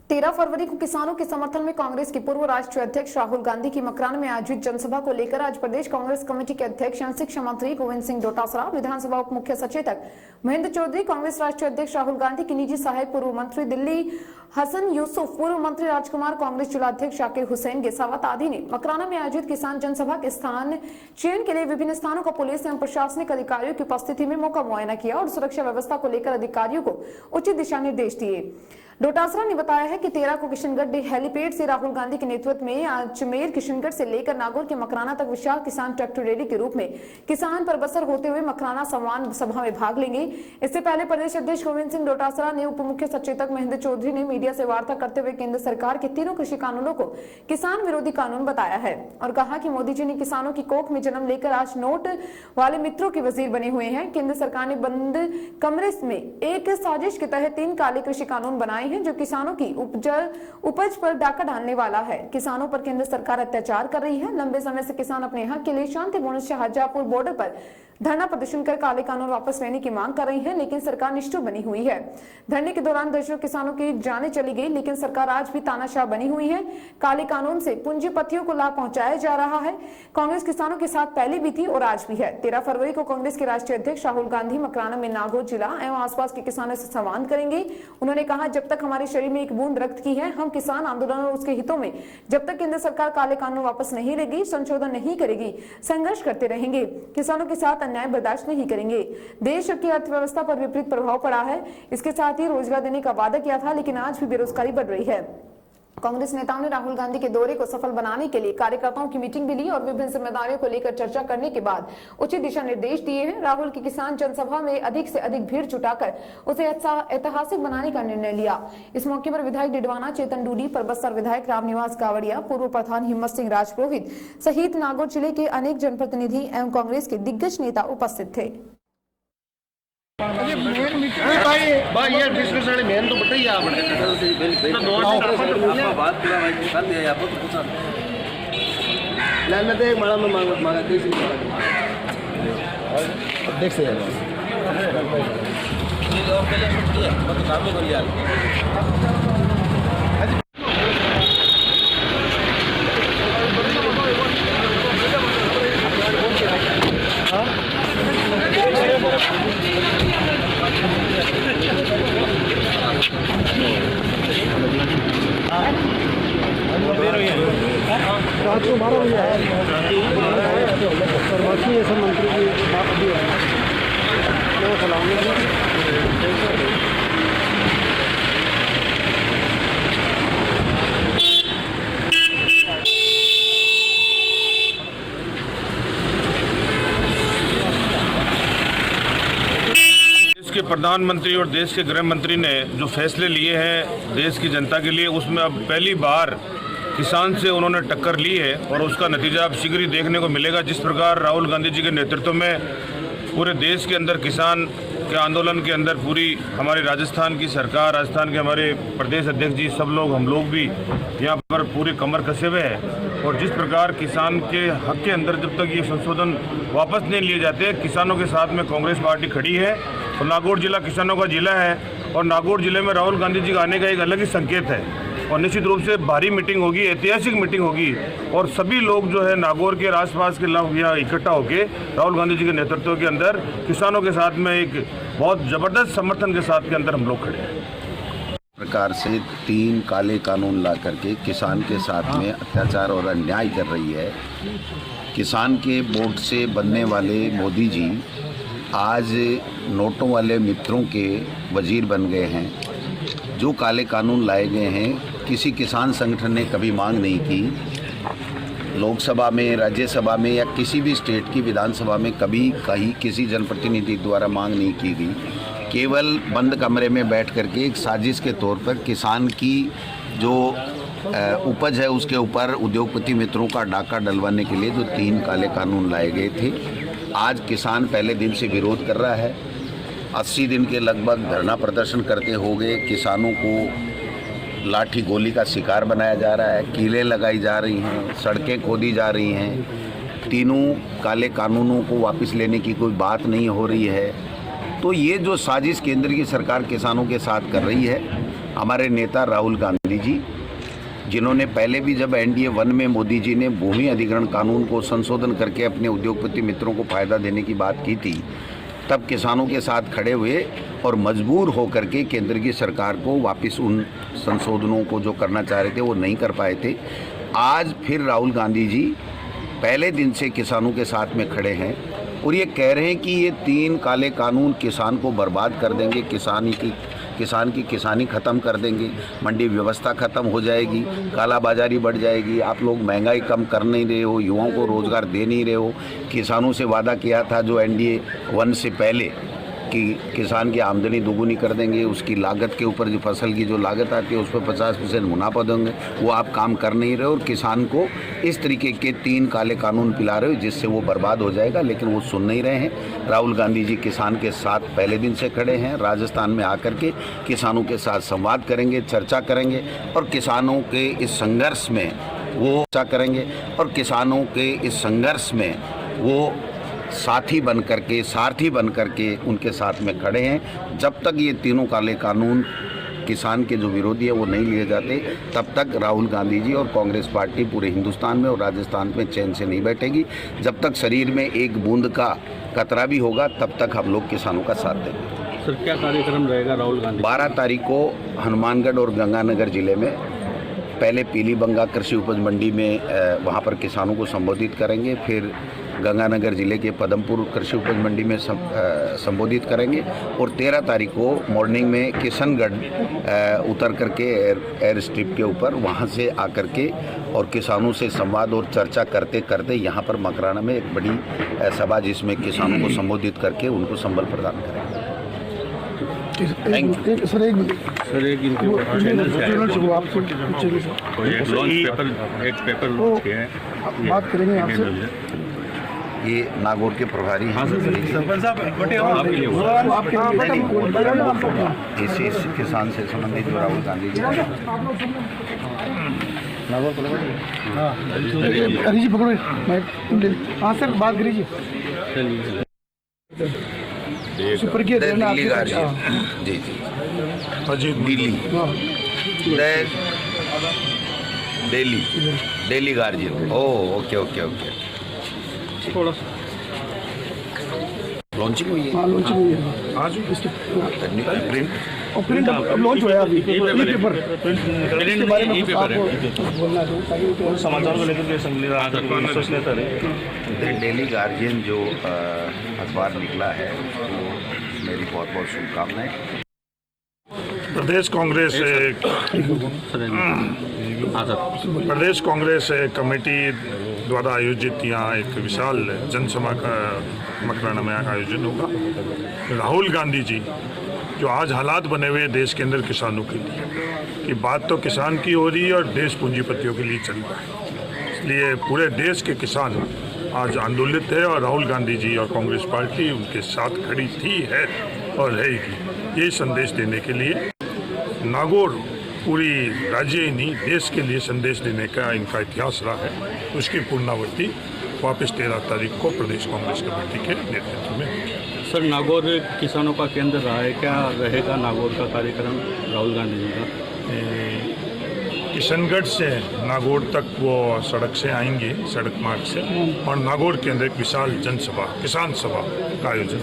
13 फरवरी को किसानों के समर्थन में कांग्रेस के पूर्व राष्ट्रीय अध्यक्ष राहुल गांधी की मकरान में आयोजित जनसभा को लेकर आज प्रदेश कांग्रेस कमेटी के अध्यक्ष एवं शिक्षा मंत्री गोविंद सिंह डोटासरा, विधानसभा उप मुख्य सचेतक महेंद्र चौधरी, कांग्रेस राष्ट्रीय अध्यक्ष राहुल गांधी की निजी सहायक पूर्व मंत्री दिल्ली हसन यूसुफ, पूर्व मंत्री राजकुमार, कांग्रेस जिला अध्यक्ष शाकिर हुसैन गेसावत आदि ने मकराना में आयोजित किसान जनसभा के स्थान चयन के लिए विभिन्न स्थानों का पुलिस एवं प्रशासनिक अधिकारियों की उपस्थिति में मौका मुआयना किया और सुरक्षा व्यवस्था को लेकर अधिकारियों को उचित दिशा निर्देश दिए। डोटासरा ने बताया है कि 13 को किशनगढ़ हेलीपैड से राहुल गांधी के नेतृत्व में अजमेर किशनगढ़ से लेकर नागौर के मकराना तक विशाल किसान ट्रैक्टर रैली के रूप में किसान पर बसर होते हुए मकराना सम्मान सभा में भाग लेंगे। इससे पहले प्रदेश अध्यक्ष गोविंद सिंह डोटासरा ने उप मुख्य सचेतक महेंद्र चौधरी ने मीडिया से वार्ता करते हुए केंद्र सरकार के तीनों कृषि कानूनों को किसान विरोधी कानून बताया है और कहा कि मोदी जी ने किसानों की कोख में जन्म लेकर आज नोट वाले मित्रों के वजीर बने हुए हैं। केंद्र सरकार ने बंद कमरे में एक साजिश के तहत 3 काले कृषि कानून बनाए हैं जो किसानों की उपज पर डाका डालने वाला है। किसानों पर केंद्र सरकार अत्याचार कर रही है। लंबे समय से किसान अपने हक के लिए शांतिपूर्ण शाहजहांपुर बॉर्डर पर धरना प्रदर्शन कर काले कानून वापस लेने की मांग कर रही है, लेकिन सरकार निष्ठुर बनी हुई है। धरने के दौरान दर्जनों किसानों की जानें चली गई, लेकिन सरकार आज भी तानाशाह बनी हुई है। काले कानून से पूंजीपतियों को लाभ पहुंचाया जा रहा है। कांग्रेस किसानों के साथ पहले भी थी और आज भी है। 13 फरवरी को कांग्रेस के राष्ट्रीय अध्यक्ष राहुल गांधी मकराना में नागौर जिला एवं आसपास के किसानों से संवाद करेंगे। उन्होंने कहा, जब तक हमारे शरीर में एक बूंद रक्त की है, हम किसान आंदोलन और उसके हितों में जब तक केंद्र सरकार काले कानून वापस नहीं लेगी, संशोधन नहीं करेगी, संघर्ष करते रहेंगे। किसानों के साथ अन्याय बर्दाश्त नहीं करेंगे। देश की अर्थव्यवस्था पर विपरीत प्रभाव पड़ा है। इसके साथ ही रोजगार देने का वादा किया था, लेकिन आज भी बेरोजगारी बढ़ रही है। कांग्रेस नेताओं ने राहुल गांधी के दौरे को सफल बनाने के लिए कार्यकर्ताओं की मीटिंग भी ली और विभिन्न जिम्मेदारियों को लेकर चर्चा करने के बाद उचित दिशा निर्देश दिए हैं। राहुल की किसान जनसभा में अधिक से अधिक भीड़ जुटाकर उसे ऐतिहासिक बनाने का निर्णय लिया। इस मौके पर विधायक डिडवाना चेतन डूडी, परबत्सर विधायक रामनिवास कावड़िया, पूर्व प्रधान हिम्मत सिंह राजपुरोहित सहित नागौर जिले के अनेक जनप्रतिनिधि एवं कांग्रेस के दिग्गज नेता उपस्थित थे। भाई यार डिस्कशन मेन तो बताइए आपने बात पूरा भाई कर दिया आपको तो पूछा लाना दे माला में मांगा कैसे देख से और पहले छुट्टी है तो काम कर लिया रात को 12 बजे आया बाकी ये सब मंत्री की बात अभी है देश के प्रधानमंत्री और देश के गृह मंत्री ने जो फैसले लिए हैं देश की जनता के लिए, उसमें अब पहली बार किसान से उन्होंने टक्कर ली है और उसका नतीजा अब शीघ्र ही देखने को मिलेगा। जिस प्रकार राहुल गांधी जी के नेतृत्व में पूरे देश के अंदर किसान के आंदोलन के अंदर पूरी हमारी राजस्थान की सरकार, राजस्थान के हमारे प्रदेश अध्यक्ष जी, सब लोग, हम लोग भी यहाँ पर पूरी कमर कसे हुए हैं और जिस प्रकार किसान के हक के अंदर जब तक ये संशोधन वापस नहीं लिए जाते, किसानों के साथ में कांग्रेस पार्टी खड़ी है। और नागौर जिला किसानों का जिला है और नागौर जिले में राहुल गांधी जी का आने का एक अलग ही संकेत है और निश्चित रूप से भारी मीटिंग होगी, ऐतिहासिक मीटिंग होगी और सभी लोग जो है नागौर के आसपास के लोग यहाँ इकट्ठा होकर राहुल गांधी जी के नेतृत्व के अंदर किसानों के साथ में एक बहुत ज़बरदस्त समर्थन के साथ के अंदर हम लोग खड़े हैं। प्रकार से 3 काले कानून ला करके किसान के साथ में अत्याचार और अन्याय कर रही है। किसान के वोट से बनने वाले मोदी जी आज नोटों वाले मित्रों के वजीर बन गए हैं। जो काले कानून लाए गए हैं, किसी किसान संगठन ने कभी मांग नहीं की। लोकसभा में, राज्यसभा में या किसी भी स्टेट की विधानसभा में कभी कहीं किसी जनप्रतिनिधि द्वारा मांग नहीं की गई। केवल बंद कमरे में बैठ करके एक साजिश के तौर पर किसान की जो उपज है उसके ऊपर उद्योगपति मित्रों का डाका डलवाने के लिए जो 3 काले कानून लाए गए थे, आज किसान पहले दिन से विरोध कर रहा है। 80 दिन के लगभग धरना प्रदर्शन करते हो गए। किसानों को लाठी गोली का शिकार बनाया जा रहा है, कीलें लगाई जा रही हैं, सड़कें खोदी जा रही हैं। 3 काले कानूनों को वापस लेने की कोई बात नहीं हो रही है। तो ये जो साजिश केंद्र की सरकार किसानों के साथ कर रही है, हमारे नेता राहुल गांधी जी, जिन्होंने पहले भी जब एनडीए 1 में मोदी जी ने भूमि अधिग्रहण कानून को संशोधन करके अपने उद्योगपति मित्रों को फायदा देने की बात की थी, तब किसानों के साथ खड़े हुए और मजबूर होकर के केंद्र की सरकार को वापस उन संशोधनों को जो करना चाह रहे थे वो नहीं कर पाए थे। आज फिर राहुल गांधी जी पहले दिन से किसानों के साथ में खड़े हैं और ये कह रहे हैं कि ये 3 काले कानून किसान को बर्बाद कर देंगे, किसान की किसानी ख़त्म कर देंगे, मंडी व्यवस्था ख़त्म हो जाएगी, काला बाजारी बढ़ जाएगी, आप लोग महंगाई कम कर नहीं रहे हो, युवाओं को रोज़गार दे नहीं रहे हो। किसानों से वादा किया था जो एनडीए 1 से पहले कि किसान की आमदनी दोगुनी कर देंगे, उसकी लागत के ऊपर जो फसल की जो लागत आती है उस पर 50% मुनाफा देंगे, वो आप काम कर नहीं रहे हो और किसान को इस तरीके के 3 काले कानून पिला रहे हो जिससे वो बर्बाद हो जाएगा। लेकिन वो सुन नहीं रहे हैं। राहुल गांधी जी किसान के साथ पहले दिन से खड़े हैं। राजस्थान में आकर के किसानों के साथ संवाद करेंगे, चर्चा करेंगे और किसानों के इस संघर्ष में वो साथी बन करके, सारथी बन करके उनके साथ में खड़े हैं। जब तक ये 3 काले कानून किसान के जो विरोधी है वो नहीं लिए जाते, तब तक राहुल गांधी जी और कांग्रेस पार्टी पूरे हिंदुस्तान में और राजस्थान में चैन से नहीं बैठेगी। जब तक शरीर में एक बूंद का कतरा भी होगा तब तक हम लोग किसानों का साथ देंगे। सर, क्या कार्यक्रम रहेगा राहुल गांधी? 12 तारीख को हनुमानगढ़ और गंगानगर जिले में पहले पीलीबंगा कृषि उपज मंडी में वहाँ पर किसानों को संबोधित करेंगे, फिर गंगानगर जिले के पदमपुर कृषि उपज मंडी में संबोधित करेंगे और 13 तारीख को मॉर्निंग में किशनगढ़ उतर करके एयर स्ट्रिप के ऊपर वहाँ से आकर के और किसानों से संवाद और चर्चा करते करते यहाँ पर मकराना में एक बड़ी सभा जिसमें किसानों को संबोधित करके उनको संबल प्रदान करेंगे। Thank you. सर, एक मिनट। सर, एक चैनल से वो आपसे एक पेपर बात करेंगे आपसे। ये नागौर के प्रभारी हैं। इस किसान से संबंधित जो राहुल गांधी जी अरे जी पकड़ो, हाँ सर, बात करिए। सुपर की दिल्ली गार्जियन, जी Delhi guardian. Okay okay okay. थोड़ा लॉन्चिंग हुई है। हाँ, लॉन्चिंग हुई है आज। इसके प्रिंट अब लॉन्च हुआ है अभी। पेपर इसके बारे में बोलना है समाचार को लेकर डेली गार्जियन जो अखबार निकला है तो मेरी बहुत बहुत शुभकामनाएं। प्रदेश कांग्रेस कमेटी द्वारा आयोजित यहाँ एक विशाल जनसभा का मकराना में आयोजन होगा। राहुल गांधी जी जो आज हालात बने हुए देश के अंदर किसानों के लिए कि बात तो किसान की हो रही है और देश पूंजीपतियों के लिए चल रहा है, इसलिए पूरे देश के किसान आज आंदोलित है और राहुल गांधी जी और कांग्रेस पार्टी उनके साथ खड़ी थी, है और रहेगी। ये संदेश देने के लिए नागौर पूरी राज्य ही नहीं देश के लिए संदेश देने का इनका इतिहास रहा है। उसकी पूर्णावृत्ति वापस 13 तारीख को प्रदेश कांग्रेस कमेटी के नेतृत्व में। सर, नागौर किसानों का केंद्र रहा है, क्या रहेगा नागौर का कार्यक्रम राहुल गांधी जी का? किशनगढ़ से नागौर तक वो सड़क से आएंगे, सड़क मार्ग से, और नागौर के अंदर एक विशाल जनसभा, किसान सभा का आयोजन।